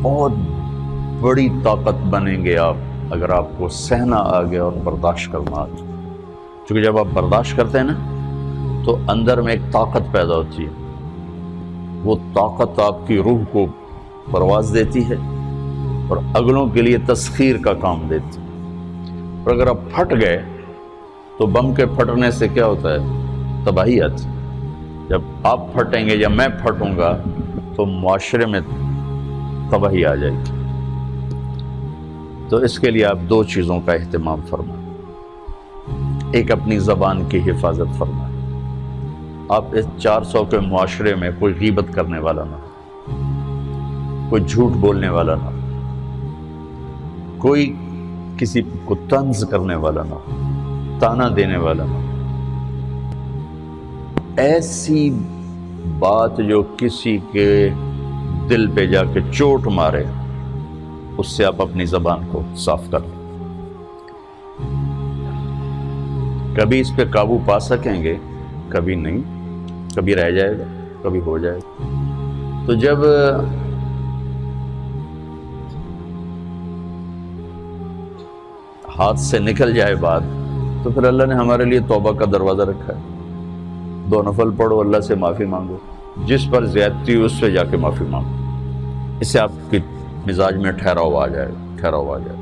بہت بڑی طاقت بنیں گے آپ اگر آپ کو سہنا آ گیا اور برداشت کرنا آ گیا. چونکہ جب آپ برداشت کرتے ہیں نا تو اندر میں ایک طاقت پیدا ہوتی ہے. وہ طاقت آپ کی روح کو پرواز دیتی ہے اور اگلوں کے لیے تسخیر کا کام دیتی ہے. اور اگر آپ پھٹ گئے تو بم کے پھٹنے سے کیا ہوتا ہے؟ تباہی آتی. جب آپ پھٹیں گے یا میں پھٹوں گا تو معاشرے میں تباہی آ جائے گی. تو اس کے لیے آپ دو چیزوں کا اہتمام فرمائیں. ایک اپنی زبان کی حفاظت فرمائیں. آپ اس 400 کے معاشرے میں کوئی غیبت کرنے والا نہ ہو، کوئی جھوٹ بولنے والا نہ ہو، کوئی کسی کو طنز کرنے والا نہ ہو، تانا دینے والا نہ ہو. ایسی بات جو کسی کے دل پہ جا کے چوٹ مارے اس سے آپ اپنی زبان کو صاف کر لیں. کبھی اس پہ قابو پا سکیں گے، کبھی نہیں، کبھی رہ جائے گا، کبھی ہو جائے گا. تو جب ہاتھ سے نکل جائے بات تو پھر اللہ نے ہمارے لیے توبہ کا دروازہ رکھا ہے. 2 نفل پڑھو، اللہ سے معافی مانگو، جس پر زیادتی ہو اس سے جا کے معافی مانگو. اس سے آپ کی مزاج میں ٹھہراؤ آ جائے گا.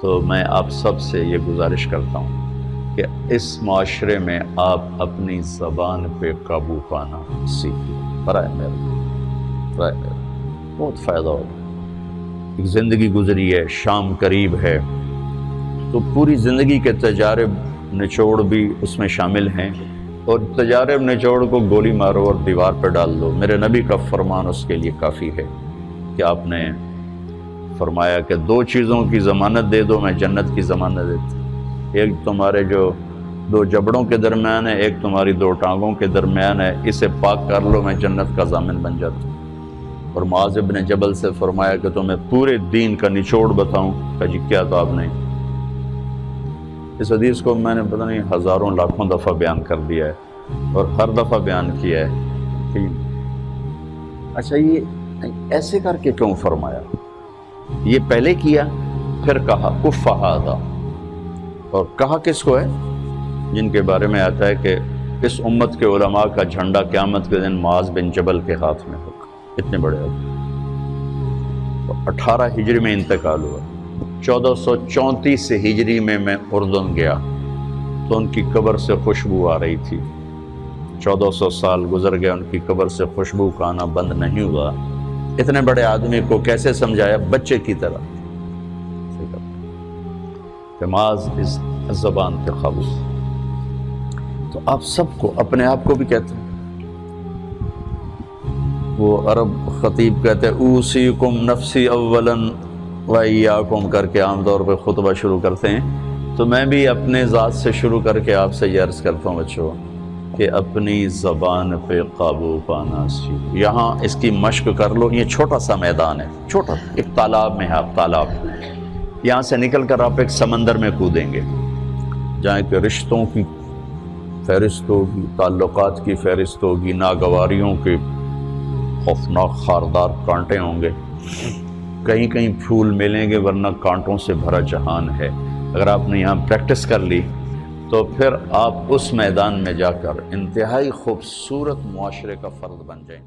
تو میں آپ سب سے یہ گزارش کرتا ہوں کہ اس معاشرے میں آپ اپنی زبان پہ قابو پانا سیکھیں. برائے میرے بہت فائدہ ہوگا. ایک زندگی گزری ہے، شام قریب ہے، تو پوری زندگی کے تجارب نچوڑ بھی اس میں شامل ہیں. اور تجارب نچوڑ کو گولی مارو اور دیوار پہ ڈال دو. میرے نبی کا فرمان اس کے لیے کافی ہے کہ آپ نے فرمایا کہ 2 چیزوں کی ضمانت دے دو، میں جنت کی ضمانت دیتا. ایک تمہارے جو 2 جبڑوں کے درمیان ہے، ایک تمہاری 2 ٹانگوں کے درمیان ہے، اسے پاک کر لو، میں جنت کا ضامن بن جاتا ہوں. اور معاذ بن جبل سے فرمایا کہ تمہیں پورے دین کا نچوڑ بتاؤں. کہ جی کیا؟ تو آپ نے اس حدیث کو میں نے پتہ نہیں ہزاروں لاکھوں دفعہ بیان کر دیا ہے اور ہر دفعہ بیان کیا ہے کہ اچھا یہ ایسے کر کے کیوں فرمایا؟ یہ پہلے کیا پھر کہا کف ھذا. اور کہا کس کو ہے؟ جن کے بارے میں آتا ہے کہ اس امت کے علماء کا جھنڈا قیامت کے دن معاذ بن جبل کے ہاتھ میں ہوگا. اتنے بڑے آدمی. 18 ہجری میں انتقال ہوا. 1434 ہجری میں اردن گیا تو ان کی قبر سے خوشبو آ رہی تھی. 1400 سال گزر گیا، ان کی قبر سے خوشبو کا آنا بند نہیں ہوا. اتنے بڑے آدمی کو کیسے سمجھایا؟ بچے کی طرح. معاذ اس زبان پہ قابو. تو آپ سب کو، اپنے آپ کو بھی کہتے ہیں، وہ عرب خطیب کہتے ہیں اوصیکم نفسی اولا وایاکم کر کے عام طور پہ خطبہ شروع کرتے ہیں. تو میں بھی اپنے ذات سے شروع کر کے آپ سے یہ عرض کرتا ہوں بچوں کہ اپنی زبان پہ قابو پانا سیکھو. یہاں اس کی مشق کر لو. یہ چھوٹا سا میدان ہے، چھوٹا ایک تالاب میں ہے. آپ تالاب، یہاں سے نکل کر آپ ایک سمندر میں کودیں گے جہاں کہ رشتوں کی فہرست ہوگی، تعلقات کی فہرست ہوگی، ناگواریوں کے خوفناک خاردار کانٹے ہوں گے. کہیں کہیں پھول ملیں گے ورنہ کانٹوں سے بھرا جہان ہے. اگر آپ نے یہاں پریکٹس کر لی تو پھر آپ اس میدان میں جا کر انتہائی خوبصورت معاشرے کا فرد بن جائیں.